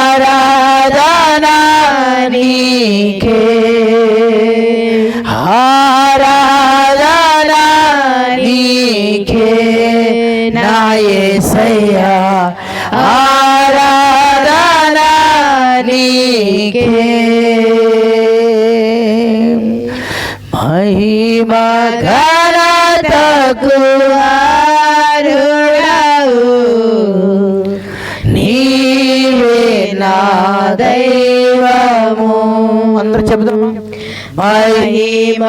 ఆరాధనా నీకే, ఆరాధనా నీకే నా యేసయ్యా, ఆరాధనా నీకే. మహిమ ఘనతకు అర్హుడవు నీవే నా దైవము. అందరూ చెబుదాం. మహిమ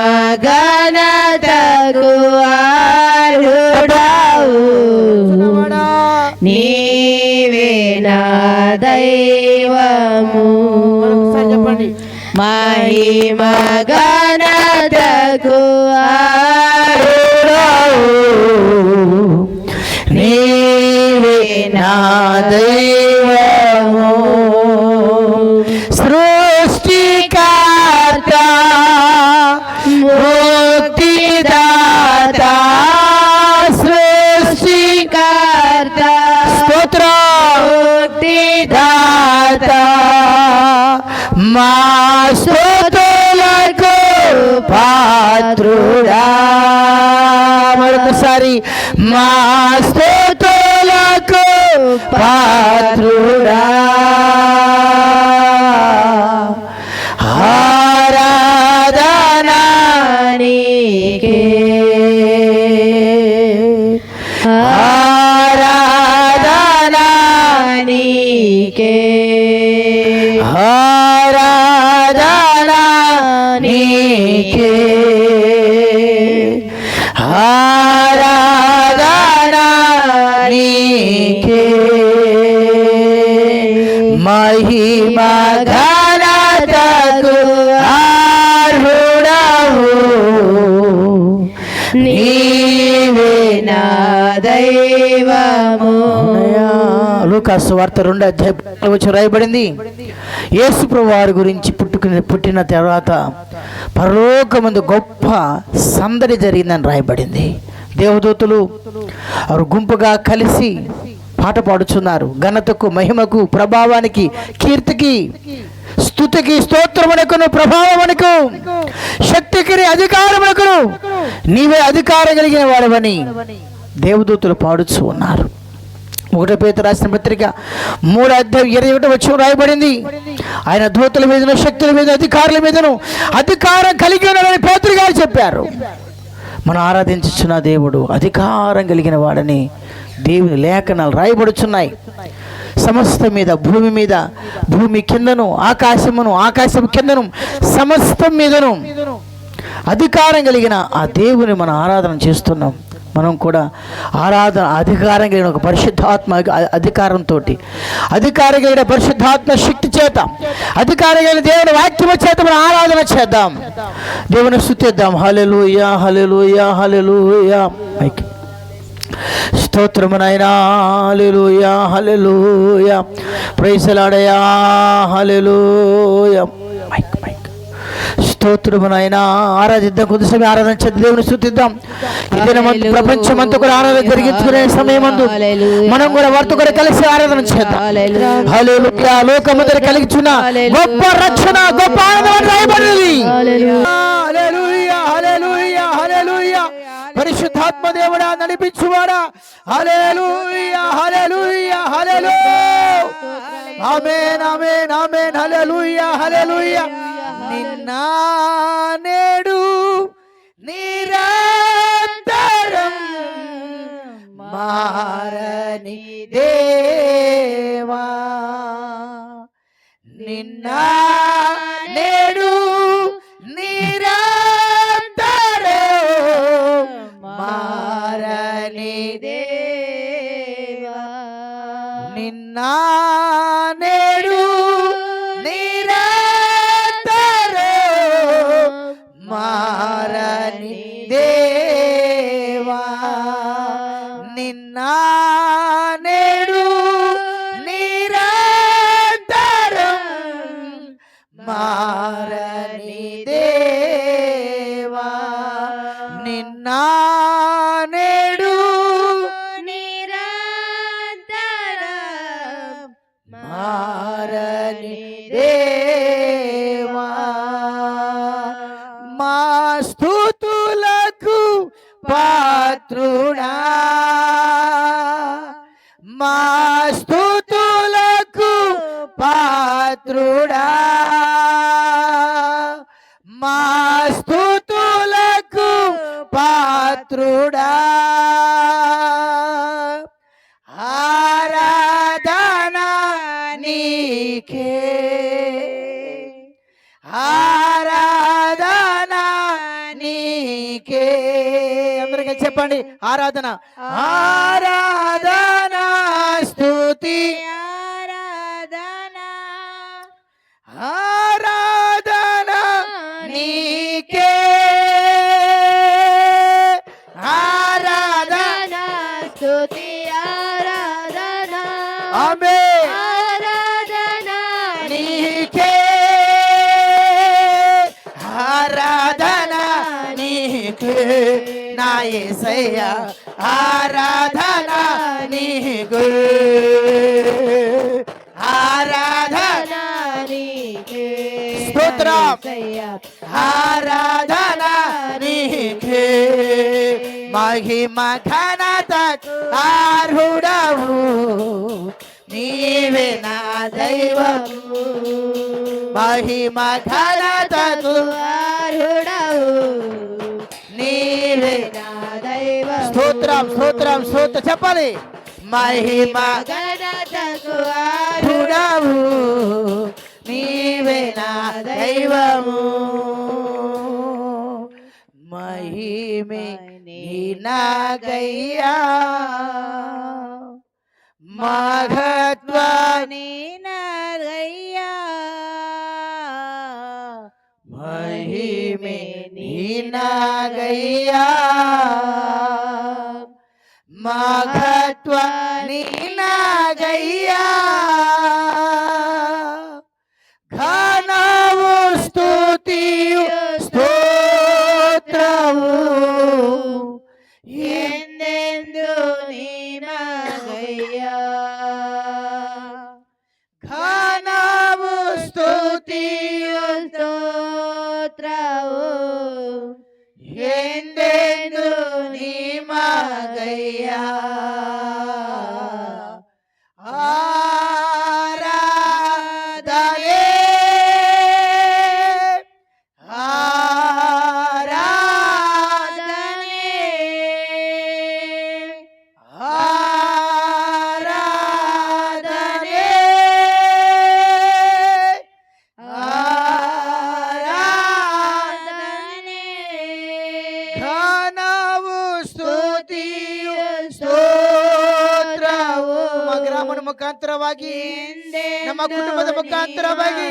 ఘనతకు అర్హుడవు నీవే నా దైవము. చెప్పండి. మహిమ ఘనతకు అర్హుడవు నీవే నా దైవము. సృష్టికర్త ముక్తిదాత, సృష్టికర్త స్తోత్ర ముక్తిదాత, మా స్తోత్రులకు పాత్రుడా. మరొకసారి మా స్తోత్రులకు పాత్రుడా. ఆరాధనా నీకే, ఆరాధనా నీకే, ఆరాధనా నీకే, ఆరాధనా నీకే. మహిమ ఘనతకు అర్హుడవు నీవే నా దైవము. లూకాసు వార్త 2 రాయబడింది. యేసు ప్రభువు వారి గురించి పుట్టిన తర్వాత పరలోకమందు గొప్ప సందడి జరిగిందని రాయబడింది. దేవదూతలు వారు గుంపుగా కలిసి పాట పాడుచున్నారు. ఘనతకు, మహిమకు, ప్రభావానికి, కీర్తికి, స్తుతికి, స్తోత్రమునకును, ప్రభావమునకు, శక్తికి, అధికారమునకును నీవే అధికారం కలిగిన వాడవని దేవదూతలు పాడుచు ఉన్నారు. 1 పేతురు రాసిన పత్రిక 3:21 రాయబడింది. ఆయన దూతల మీదను, శక్తుల మీద, అధికారుల మీదను అధికారం కలిగి ఉన్నాడని పేతురు గారు చెప్పారు. మనం ఆరాధించుచున్న దేవుడు అధికారం కలిగిన వాడని దేవుని లేఖనాలు రాయబడుచున్నాయి. సమస్త మీద, భూమి మీద, భూమి కిందను, ఆకాశమును, ఆకాశం కిందను, సమస్తం మీదను అధికారం కలిగిన ఆ దేవుని మనం ఆరాధన చేస్తున్నాం. మనం కూడా ఆరాధన అధికారం కలిగిన ఒక పరిశుద్ధాత్మ అధికారంతో, అధికారం కలిగిన పరిశుద్ధాత్మ శక్తి చేత, అధికారం కలిగిన దేవుని వాక్యము చేత మనం ఆరాధన చేద్దాం, దేవుని స్తుతిద్దాం. హల్లెలూయా, హల్లెలూయా, హల్లెలూయా. స్తోత్రము నాయనా, హల్లెలూయా, హల్లెలూయా. ప్రైజ్ ది లార్డ్, హల్లెలూయా. స్తోత్రము నాయనా. ఆరాధిద్దాం, కొద్దిసేపు ఆరాధన చేద్దాం, దేవుని స్తుతిద్దాం. ఇదే ప్రపంచమంతా కూడా ఆరాధన జరిగించుకునే సమయమందు మనం కూడా వారితో కూడా కలిసి ఆరాధన చేద్దాం. హల్లెలూయా. లోకమంతా కలిగిచున్న గొప్ప రక్షణ, గొప్ప ఆనందం రాయబడినది. హల్లెలూయా, హల్లెలూయా, హల్లెలూయా. పరిశుద్ధాత్మ దేవుడా, నడిపించువాడా. హల్లెలూయా, హల్లెలూయా, హల్లెలూయా. ఆమేన్, ఆమేన్, ఆమేన్. హల్లెలూయా, హల్లెలూయా. నిన్న నేడు నిరంతరం మారని దేవా, నిన్న నేడు నిరంతరం మారని దేవా, నిన్న నేడు మారని దేవా, నిన్న నేడు నిరంతరం మారని దేవా, నిన్న నేడు నిరంతరం దేవా మా స్తుతులకు పాత్రుడా మా స్తుతులకు పాత్రుడా మా స్తుతులకు పాత్రుడా ఆరాధన నీకే ఆరాధన నీకే అందరికీ చెప్పండి ఆరాధన ఆరాధన స్తుతి ఆరాధన నీకే ఆరాధన స్తుతి ఆరాధన ఆమేన్ ఆరాధన నీకే ఆరాధన నీకే నా యేసయ్యా ఆరాధన నీకే ఆరాధన నీకే స్తోత్రం ఆరాధన నీకే మహిమ ఘనతకు అర్హుడవు నీవే నా దైవము మహిమ ఘనతకు అర్హుడవు నీవే నా దైవము స్తోత్రం స్తోత్రం స్తోత్రం చెప్పాలి మహిమ ఘనతకు అర్హుడవు నీవే నా దైవము మహిమే నీనాగయ్యా మహత్వాని నాగయ్యా మహిమే నీనాగయ్యా మహత్వాని నాగయ్యా ఘనము స్తుతియు స్తోత్రము ఎందెందు నీ నాగయ్యా ఘనము స్తుతియు స్తోత్రము ఎందెందు నీ మగయ్యా ఆరాధనే ఆరాధనే ఆరాధనే ఆరాధనే ఘనము ಸ್ತುತಿಯು ಸ್ತೋತ್ರವು ನಮ್ಮ ಗ್ರಾಮದ ಮುಖಾಂತರವಾಗಿ ನಮ್ಮ ಕುಟುಂಬದ ಮುಖಾಂತರವಾಗಿ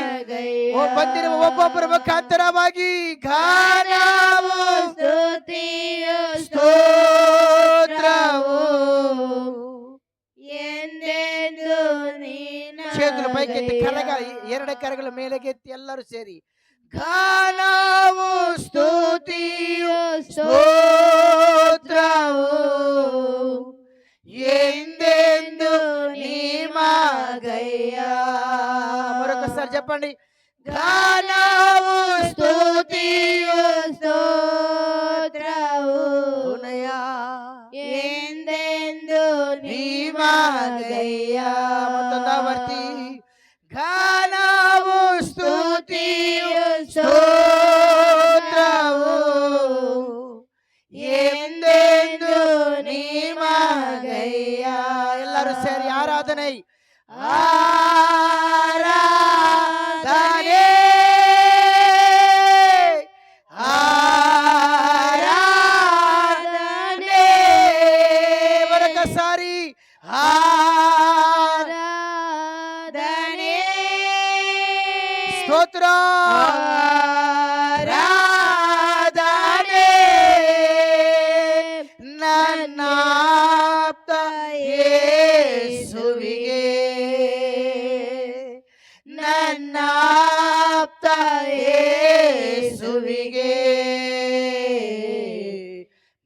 ಬಂದಿರುವ ಒಬ್ಬೊಬ್ಬರ ಮುಖಾಂತರವಾಗಿ ಘನವು ಸ್ತುತಿಯು ಸ್ತೋತ್ರವು ಎಂದೆಂದು నీ చేతుల పైకెత్తి కరగా ಎರಡು ಕರಗಳ ಮೇಲೆಗೆತ್ತಿ ಎಲ್ಲರೂ ಸೇರಿ ಘನವು ಸ್ತುತಿಯು ಸ್ತೋತ್ರವು ఎందెందు నీ మగయ్యా మరొకసారి చెప్పండి ఘనము స్తుతియు స్తోత్రము స్తోత్రమునయా ఎందెందు నీ మగయ్యా మొత్తంగా వర్తి ఘనము స్తుతియు స్తోత్రము ఎందెందు నీ మగయ్యా ಎಲ್ಲರೂ ಸೇರಿ ಆರಾಧನೆ ಆರಾಧನೆ ಆರಾಧನೆ ಮರೊಕಸಾರಿ ಆರಾಧನೆ ಸ್ತೋತ್ರ ಆರಾಧನೆ ನನ್ನ ಆಪ್ತ ಯೇಸುವಿಗೆ ನನ್ನ ಆಪ್ತ ಯೇಸುವಿಗೆ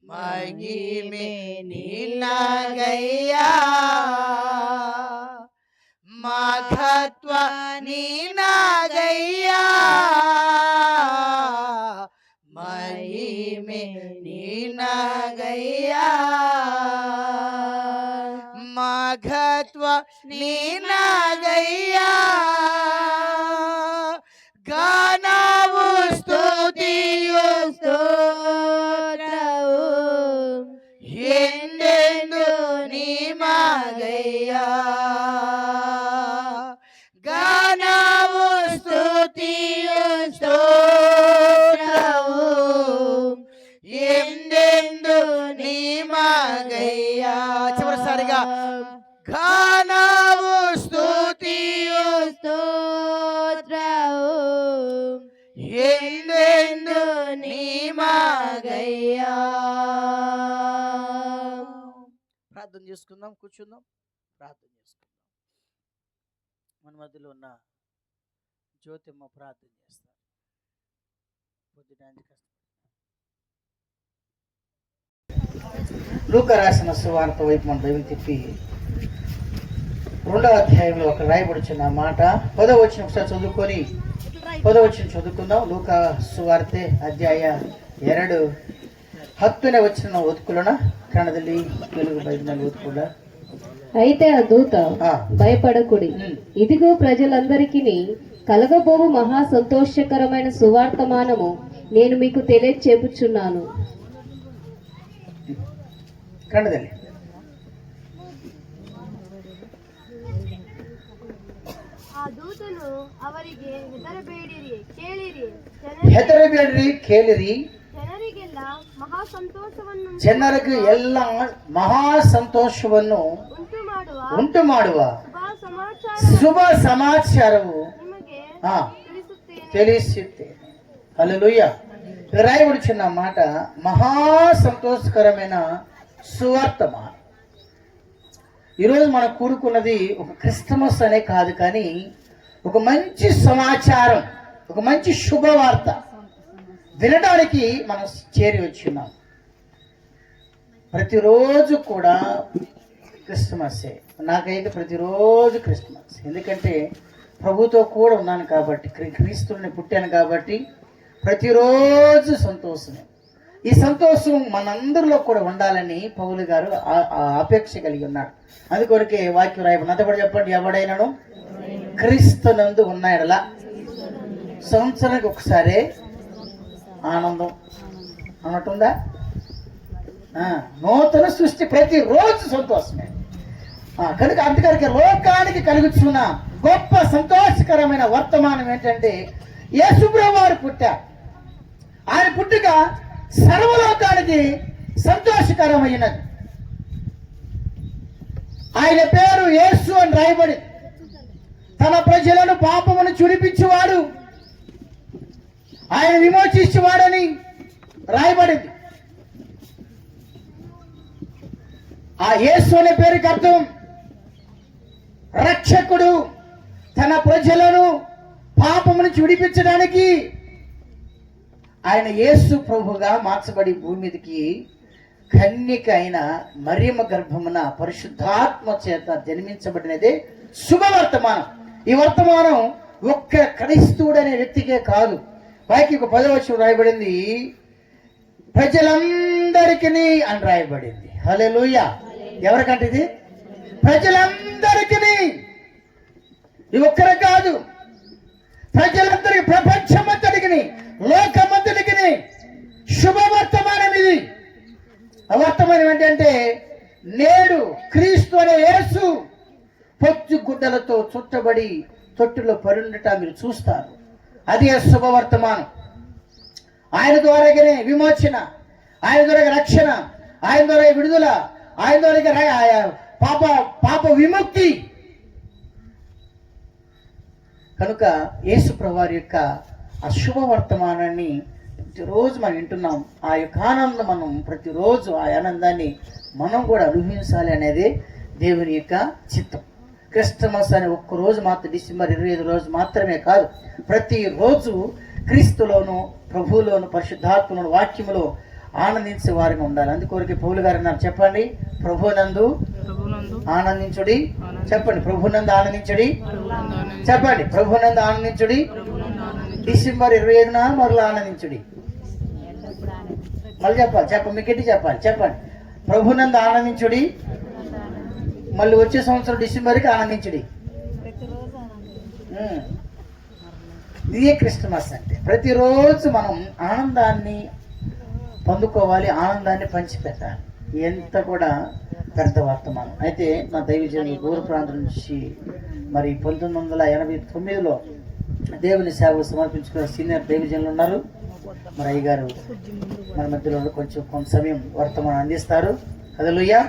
ಮಹಿಮೆ ನಿನ್ನಗಯ್ಯ ಮಹತ್ವ నీనాగయ్యా మహిమే నీనాగయ్యా మఘత్వ నీనాగయ్యా గానవు స్తుతియు స్తోత్రము ఎందెందు నీ మగయ్యా గానవు స్తుతియు స్తోత్రము ఎందెందు నీ మగయ్యా చివరిసారిగా గానవు స్తుతియు స్తోత్రము ఎందెందు నీ మగయ్యా. ప్రార్థన చేసుకుందాం, కూర్చుందాం, ప్రార్థన చేసుకుందాం. మన మధ్యలో ఉన్న జ్యోతిమ్మ ప్రార్థన చేస్తారు. లూకా రాసిన సువార్త వైపు మన దైవం తిప్పి 2వ అధ్యాయంలో ఒక రాయబడిచిన మాట 10వ వచనం ఒకసారి చదువుకొని 10వ వచనం చదువుకుందాం. లూకా సువార్ತೆ ಅಧ್ಯಾಯ 2 10ನೇ ವಚನ ಓದ್ಕೊಳ್ಳೋಣ. ಕನ್ನಡದಲ್ಲಿ తెలుగు బైబిల్ ఓದ್ಕೊಳ್ಳ. అయితే ఆ దూత భయపడకుడి, ఇదిగో ప్రజలందరికీ కలగబోవు మహా సంతోషకరమైన సువార్తమానము నేను మీకు తెలియచెప్పుచున్నాను. ಕನ್ನಡದಲ್ಲಿ ಆ ದೂತನು ಅವರಿಗೆ ಹೆದರಬೇಡಿರಿ ಕೇಳಿರಿ ಜನರಿಗೆಲ್ಲ ಮಹಾ ಸಂತೋಷವನ್ನು ಜನರಿಗೆ ಎಲ್ಲ ಮಹಾ ಸಂತೋಷವನ್ನು ಉಂಟು ಮಾಡುವ ಶುಭ ಸಮಾಚಾರವು ನಿಮಗೆ ತಿಳಿಸುತ್ತೇನೆ. హల్లెలూయా. రాయబడిన మాట మహా సంతోషకరమైన సువార్తమానం. ఈరోజు మనం కూడుకున్నది ఒక క్రిస్టమస్ అనే కాదు, కానీ ఒక మంచి సమాచారం, ఒక మంచి శుభవార్త వినడానికి మనం చేరి వచ్చున్నాం. ప్రతిరోజు కూడా క్రిస్టమస్సే. నాకైతే ప్రతిరోజు క్రిస్టమస్. ఎందుకంటే ప్రభుతో కూడా ఉన్నాను కాబట్టి, క్రీస్తుని పుట్టాను కాబట్టి ప్రతిరోజు సంతోషమే. ఈ సంతోషం మనందరిలో కూడా ఉండాలని పౌలు గారు అపేక్ష కలిగి ఉన్నాడు. అందుకొరకే వాక్యం రాయబడి నాతో చెప్పండి, ఎవడైనాను క్రీస్తునందు ఉన్నాడలా సంవత్సరానికి ఒకసారి ఆనందం అన్నట్టుందా? నూతన సృష్టి, ప్రతిరోజు సంతోషమే. కనుక అందుకరికి లోకానికి కలుగుతున్న గొప్ప సంతోషకరమైన వర్తమానం ఏంటంటే యేసుప్రభువు వారు పుట్టారు. ఆయన పుట్టుక సర్వలోకానికి సంతోషకరమైనది. ఆయన పేరు యేసు అని రాయబడి, తన ప్రజలను పాపమును చుడిపించేవాడు, ఆయన విమోచించేవాడని రాయబడింది. ఆ యేసు అనే పేరుకి అర్థం రక్షకుడు. తన ప్రజలను పాపము నుంచి విడిపించడానికి ఆయన యేసు ప్రభుగా మార్చబడి భూమి మీదకి కన్యక అయిన మరియమ్మ గర్భమున పరిశుద్ధాత్మ చేత జన్మించబడినదే శుభవర్తమానం. ఈ వర్తమానం ఒక్క క్రైస్తవుడు అనే వ్యక్తికే కాదు. పైకి ఒక 10వ వచనం రాయబడింది, ప్రజలందరికీ అని రాయబడింది. హల్లెలూయా. ఎవరికంటే ఇది ప్రజలందరికీ, ఇది ఒక్కరే కాదు, ప్రజలందరికీ, ప్రపంచమంతటికి, లోకమంతటికి శుభవర్తమానం ఇది. ఆ వర్తమానం ఏంటంటే నేడు క్రీస్తు అనే యేసు పొచ్చు గుడ్డలతో చుట్టబడి తొట్టులో పరుండట మీరు చూస్తారు. అది శుభవర్తమానం. ఆయన ద్వారానే విమోచన, ఆయన ద్వారా రక్షణ, ఆయన ద్వారా విడుదల, ఆయన ద్వారా పాప విముక్తి. కనుక యేసు ప్రభువారి యొక్క ఆ శుభవర్తమానాన్ని ప్రతిరోజు మనం వింటున్నాం. ఆ యొక్క ఆనందం మనం ప్రతిరోజు ఆ ఆనందాన్ని మనం కూడా అనుభవించాలి అనేది దేవుని యొక్క చిత్తం. క్రిస్టమస్ అనే ఒక్కరోజు మాత్రం, డిసెంబర్ 25 రోజు మాత్రమే కాదు, ప్రతిరోజు క్రీస్తులోను, ప్రభువులోను, పరిశుద్ధాత్మలోను, వాక్యములో ఆనందించే వారిగా ఉండాలి. అందుకొరకే పౌలు గారు అన్నారు, చెప్పండి, ప్రభువునందు ఆనందించుడి, చెప్పండి, ప్రభునందు ఆనందించుడి. చెప్పండి, ప్రభునందు ఆనందించుడి. డిసెంబర్ 25న మరలా ఆనందించుడి. మళ్ళీ చెప్పాలి, మీకు ఎట్టి చెప్పాలి. చెప్పండి, ప్రభునందు ఆనందించుడి. మళ్ళీ వచ్చే సంవత్సరం డిసెంబర్కి ఆనందించుడి. ఇదే క్రిస్టమస్ అంటే. ప్రతిరోజు మనం ఆనందాన్ని పొందుకోవాలి, ఆనందాన్ని పంచిపెట్టాలి. ఎంత కూడా పెద్ద వర్తమానం. అయితే మా దైవజనులు దూర ప్రాంతం నుంచి మరి 1989లో దేవుని సేవకు సమర్పించుకున్న సీనియర్ దైవజనులు ఉన్నారు. మరి అయ్యగారు మన మధ్యలో కొంత సమయం వర్తమానం అందిస్తారు. హల్లెలూయా.